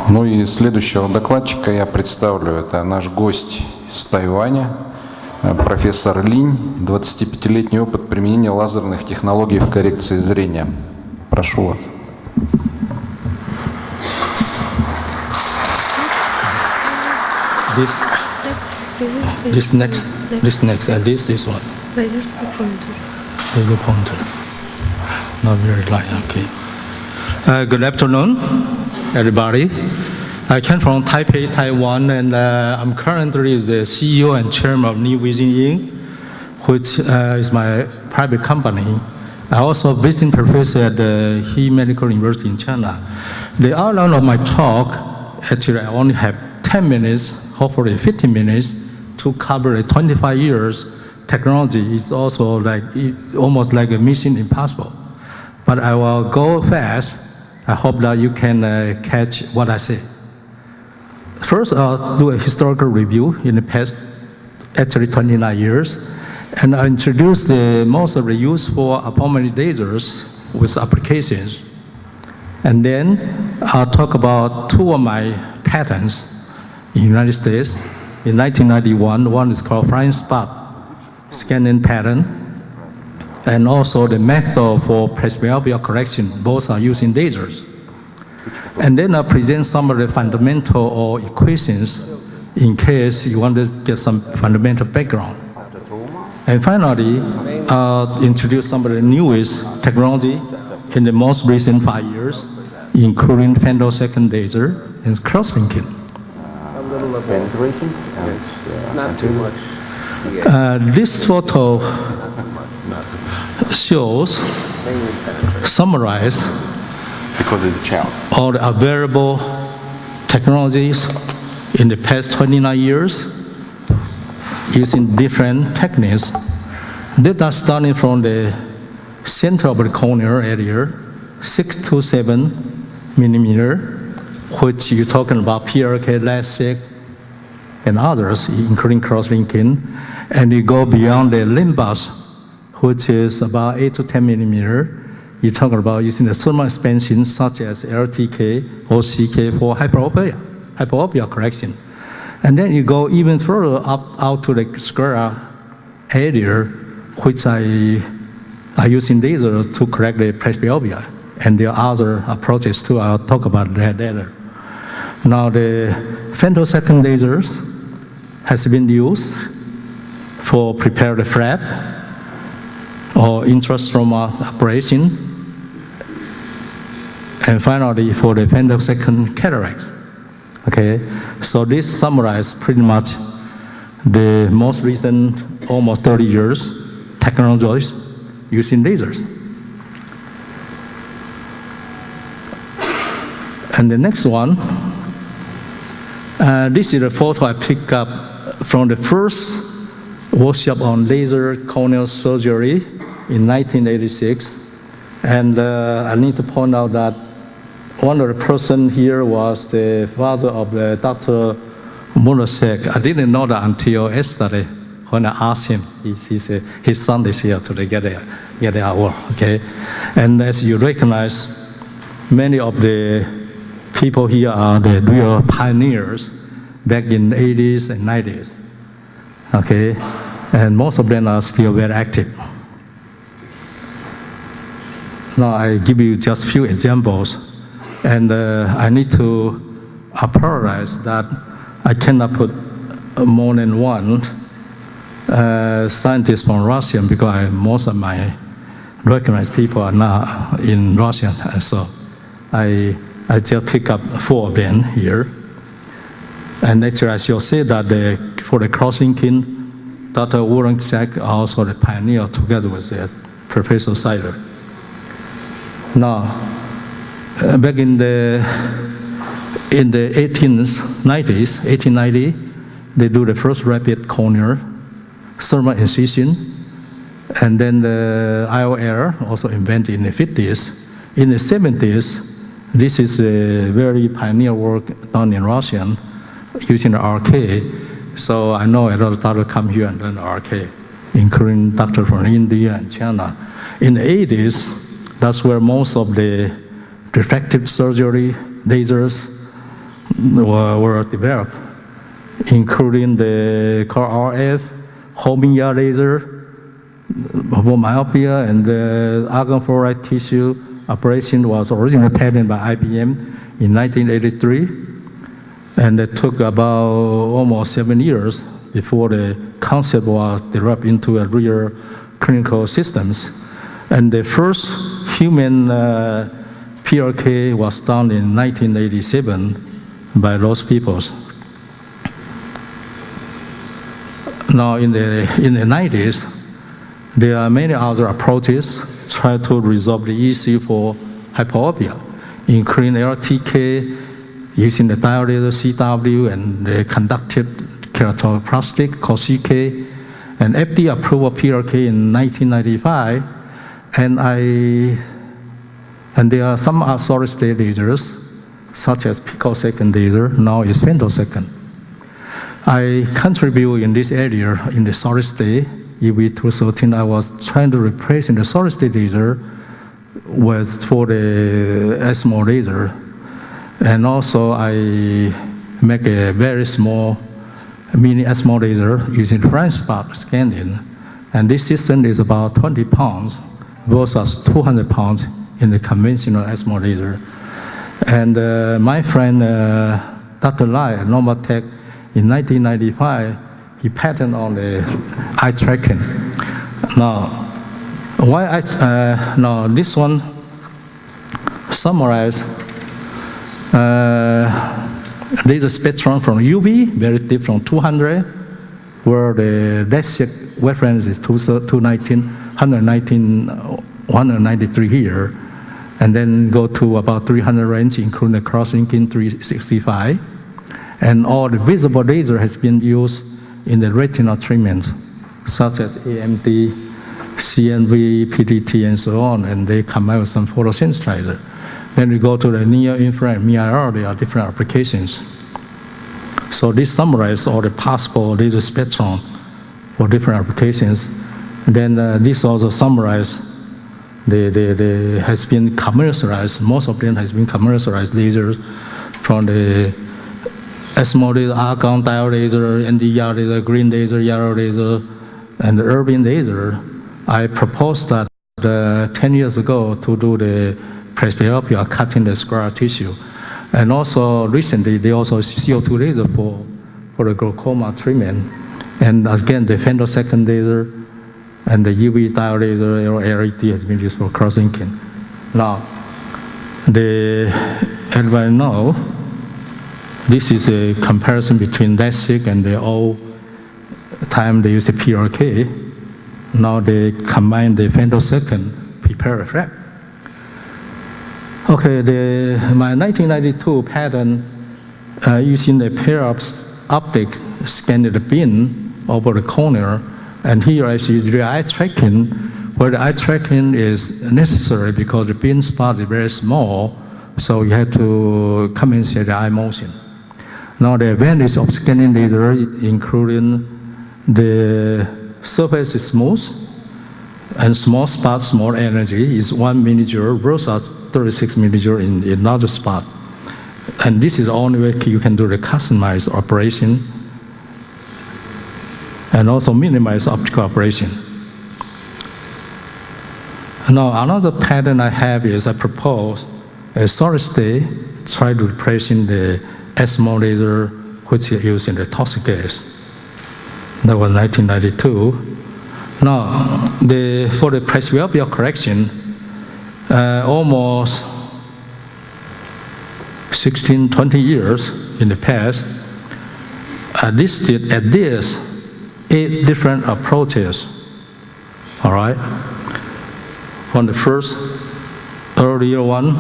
Ну и следующего докладчика я представлю. Это наш гость с Тайваня, профессор Линь, 25-летний опыт применения лазерных технологий в коррекции зрения. Прошу вас. This next, and this one. Laser pointer. Laser pointer. Not very light, okay. Good afternoon, everybody. I came from Taipei, Taiwan, and I'm currently the CEO and chairman of New Vision Inc., which is my private company. I also visiting professor at the He Medical University in China. The outline of my talk, actually I only have 10 minutes, hopefully 15 minutes, to cover 25 years. Technology is also almost like a mission impossible. But I will go fast. I hope that you can catch what I say. First, I'll do a historical review in the past, actually 29 years. And I'll introduce the most of the useful optometry lasers with applications. And then I'll talk about two of my patents in the United States. In 1991, one is called flying spot scanning pattern, and also the method for presbyopia correction. Both are using lasers. And then I'll present some of the fundamental or equations in case you want to get some fundamental background. And finally, I'll introduce some of the newest technology in the most recent 5 years, including femtosecond laser and cross-linking. A little of ventilation? Not too much. This photo shows, summarize Because of the challenge. all the available technologies in the past 29 years using different techniques. Data starting from the center of the corneal area, 6 to 7 millimeter, which you're talking about PRK, LASIK, and others, including cross-linking. And you go beyond the limbus, which is about 8 to 10 millimeter. You're talking about using the thermal expansion such as LTK or CK for hyperopia correction. And then you go even further up out to the sclera area, which I using laser to correct the presbyopia. And there are other approaches too. I'll talk about that later. Now the femtosecond lasers has been used for prepare the flap or intrastromal operation, and finally for the femtosecond cataracts. Okay, so this summarizes pretty much the most recent, almost 30 years, technologies using lasers. And the next one, this is a photo I picked up from the first workshop on laser corneal surgery in 1986. And I need to point out that one of the person here was the father of the Dr. Murasek. I didn't know that until yesterday when I asked him. His son is here to get the award, okay? And as you recognize, many of the people here are the real pioneers back in the 80s and 90s, okay? And most of them are still very active. Now I give you just a few examples, and I need to apologize that I cannot put more than one scientist from Russia because most of my recognized people are not in Russian, and so I just pick up 4 of them here. And actually I shall say that for the cross-linking, Dr. Warren Sack also the pioneer together with Professor Sider. Now, back in the 1890s, they do the first rapid corneal thermal incision, and then the IOL also invented in the 50s. In the 70s, this is a very pioneer work done in Russian using the RK. So I know a lot of doctors come here and learn RK, including doctors from India and China. In the 80s, that's where most of the refractive surgery lasers were developed, including the RF, homing yard laser, for myopia, and the argon fluoride tissue ablation was originally patented by IBM in 1983. And it took about almost 7 years before the concept was developed into a real clinical systems. And the first human PRK was done in 1987 by those peoples. Now in the 90s, there are many other approaches try to resolve the issue for hyperopia, including LTK, using the diode laser CW and the conductive keratoplastic called CK, and FDA approval PRK in 1995, and there are some solid state lasers, such as picosecond laser, now is femtosecond. I contribute in this area in the solid state. EV213, I was trying to replace in the solid state laser for the ESMO laser. And also I make a very small mini ESMO laser using blind spot scanning. And this system is about 20 pounds versus 200 pounds in the conventional ESMO laser. And my friend, Dr. Lai at Novatech, in 1995, he patented on the eye tracking. Now, now this one summarizes laser spectrum from UV, very deep from 200, where the basic reference is 193 here, and then go to about 300 range, including the cross-linking 365. And all the visible laser has been used in the retinal treatments, such as AMD, CNV, PDT, and so on, and they come out with some photosensitizer. Then we go to the near-infrared, MIR, there are different applications. So this summarizes all the possible laser spectrum for different applications. Then this also summarizes has been commercialized, most of them has been commercialized lasers from the ESMO laser, argon diode laser, NDR laser, green laser, yellow laser, and the urban laser. I proposed that 10 years ago to do the presbyopia, cutting the scar tissue. And also recently, they also CO2 laser for the glaucoma treatment. And again, the femtosecond laser and the UV diode laser or LED has been used for cross-linking. Now, everybody know, this is a comparison between LASIK and the old time they used the PRK. Now they combine the femtosecond, prepare refract. Okay, my 1992 patent using the pair of optic scanned the beam over the cornea, and here I see the eye tracking, where the eye tracking is necessary because the beam spot is very small, so you have to compensate the eye motion. Now the advantage of scanning laser, including the surface is smooth, and small spot, small energy is 1 millijoule versus 36 millijoule in another spot. And this is the only way you can do the customized operation and also minimize optical operation. Now another pattern I have is I propose a solid state, try to replace the ESMO laser which is used in the toxic gas. That was 1992. Now, for the presbyopia correction, almost 16, 20 years in the past, I listed at least 8 different approaches, all right? From the first earlier one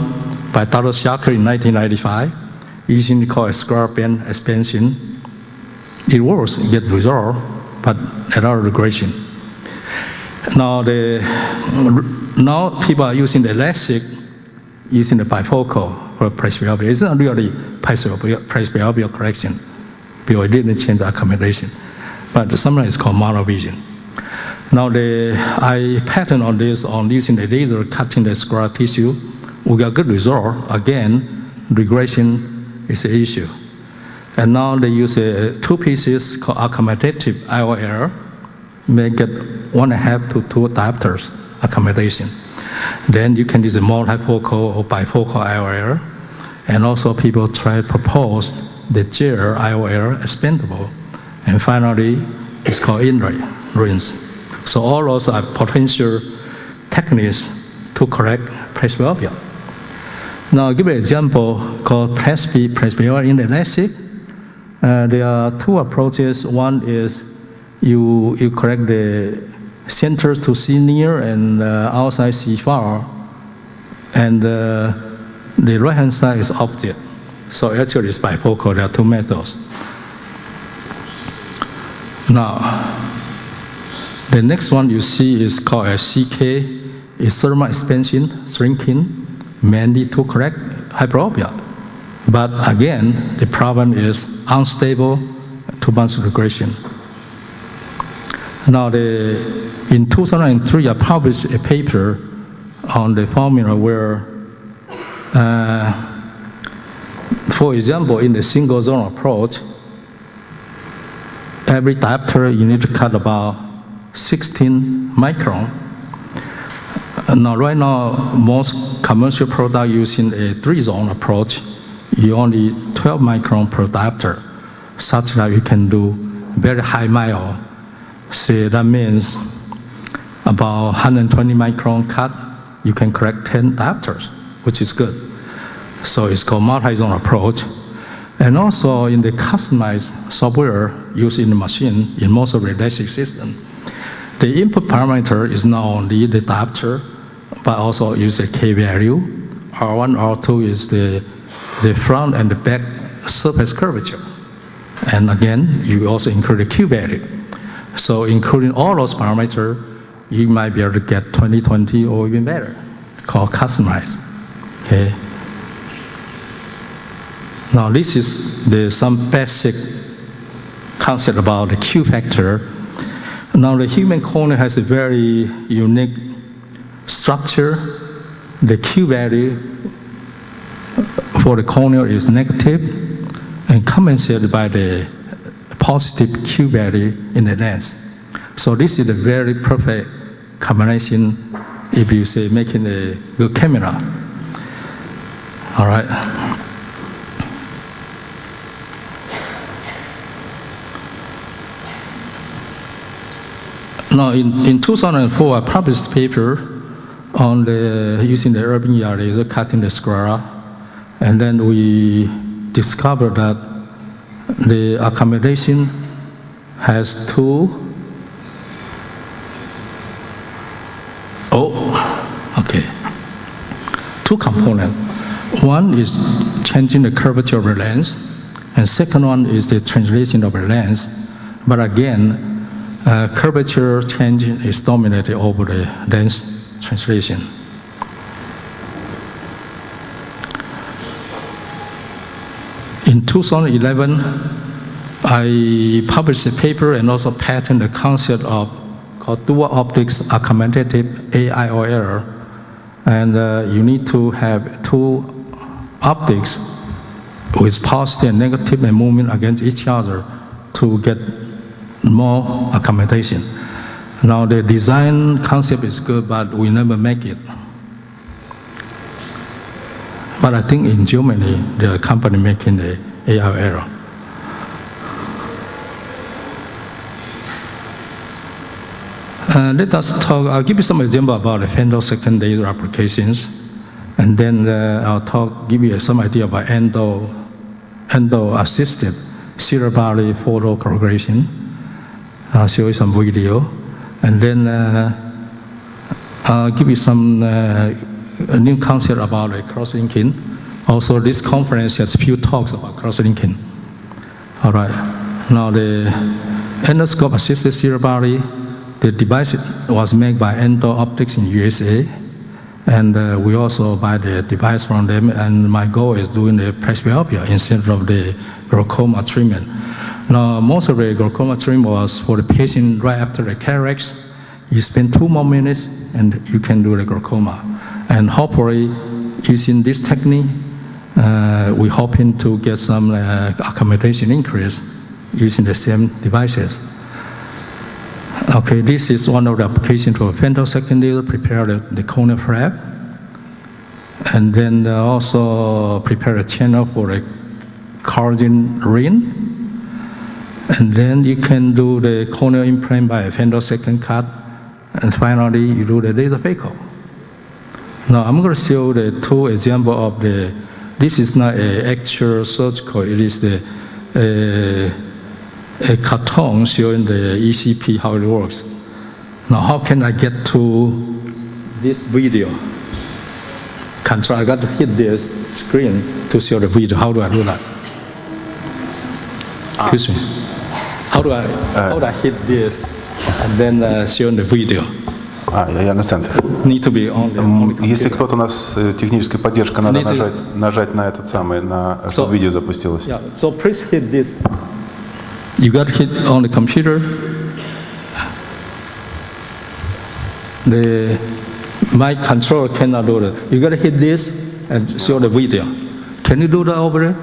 by Dr. Shaker in 1995, using called a square band expansion. It works, it gets resolved, but another regression. Now people are using the LASIK, using the bifocal for presbyopia. It's not really presbyopia correction, because it didn't change the accommodation. But sometimes it's called monovision. Now I patent on this on using the laser cutting the scar tissue. We got good result. Again, regression is the issue. And now they use two pieces called accommodative IOL, make it 1.5 to 2 diopters accommodation. Then you can use a multifocal or bifocal IOL. And also people try to propose the gel IOL expandable. And finally, it's called in-ray rinse. So all those are potential techniques to correct presbyopia. Now I'll give you an example called presbyopia in the LASIK. There are two approaches. One is you correct the center to see near and outside see far. And the right-hand side is opposite. So actually it's bifocal. There are two methods. Now, the next one you see is called a CK, is thermal expansion, shrinking, mainly to correct hyperopia. But again, the problem is unstable two-month regression. Now, in 2003, I published a paper on the formula where, for example, in the single zone approach, every diopter you need to cut about 16 micron. Now, right now, most commercial products using a 3-zone approach, you only 12 micron per diopter, such that you can do very high myo. So that means about 120 micron cut, you can correct 10 diopters, which is good. So it's called multi-zone approach. And also in the customized software used in the machine, in most of the LASIK system, the input parameter is not only the diopter, but also use a K value. R1, R2 is the front and the back surface curvature. And again, you also include the Q value. So including all those parameters, you might be able to get 20/20 or even better, called customized. Okay. Now this is some basic concept about the Q factor. Now the human cornea has a very unique structure. The Q value for the cornea is negative and compensated by the positive Q value in the lens. So this is a very perfect combination if you say making a good camera. All right. Now, in 2004, I published a paper on using the urban ER laser, cutting the sclera, and then we discovered that the accommodation has two components. One is changing the curvature of the lens, and second one is the translation of the lens. But again, curvature change is dominated over the lens translation. In 2011, I published a paper and also patented the concept of called dual optics accommodative AIOL. And you need to have two optics with positive and negative and movement against each other to get more accommodation. Now the design concept is good, but we never make it. But I think in Germany, the company making the AIOL. Let us talk, I'll give you some example about the femtosecond laser applications, and then give you some idea about endo-assisted serial body photo correlation. I'll show you some video, and then I'll give you some a new concept about cross-linking. Also, this conference has few talks about cross-linking. All right. Now, the endoscope-assisted serial body, the device was made by Endo Optics in USA, and we also buy the device from them. And my goal is doing the presbyopia instead of the glaucoma treatment. Now, most of the glaucoma treatment was for the patient right after the cataracts. You spend 2 more minutes, and you can do the glaucoma. And hopefully, using this technique, we're hoping to get some accommodation increase using the same devices. Okay, this is one of the applications for femtosecond laser, prepare the corneal flap, and then also prepare a channel for a collagen ring, and then you can do the corneal implant by a femtosecond cut, and finally you do the laser phaco. Now I'm going to show the two examples of the. This is not an actual surgical. It is a cartoon showing the ECP, how it works. Now, how can I get to this video? Control, I got to hit this screen to show the video. How do I do that? Excuse me. How do I hit this and then show the video? Я understand. Need to be on the Если кто-то у нас техническая поддержка, надо нажать на этот самый, чтобы видео запустилось. Yeah. So please hit this. You got to hit on the computer. My controller cannot do that. You got to hit this and show the video. Can you do that over there?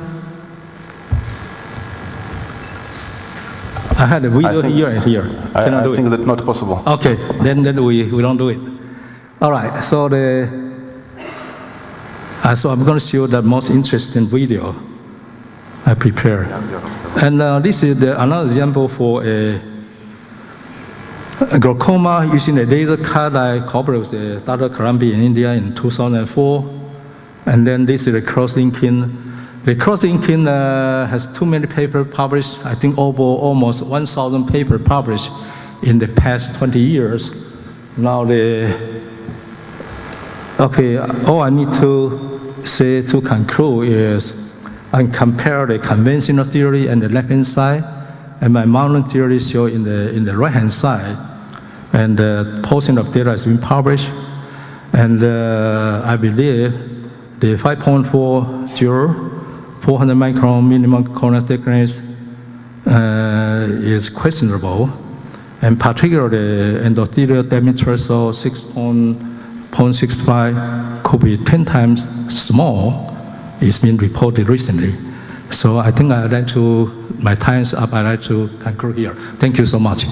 I had a video here and here. I think that's not possible. Okay, then we don't do it. All right, so so I'm going to show the most interesting video I prepared. And this is another example for a glaucoma using a laser cut. I cooperated with Dr. Karambi in India in 2004. And then this is a cross-linking. The cross-linking has too many papers published. I think over almost 1,000 papers published in the past 20 years. Now all I need to say to conclude is I compare the conventional theory and the left-hand side, and my mountain theory show in the right-hand side. And the portion of data has been published. And I believe the 5.4 Joule, 400 micron minimum corneal thickness is questionable, and particularly endothelial diameter, so 6.65 could be 10 times small. It's been reported recently. So I think my time's up. I'd like to conclude here. Thank you so much.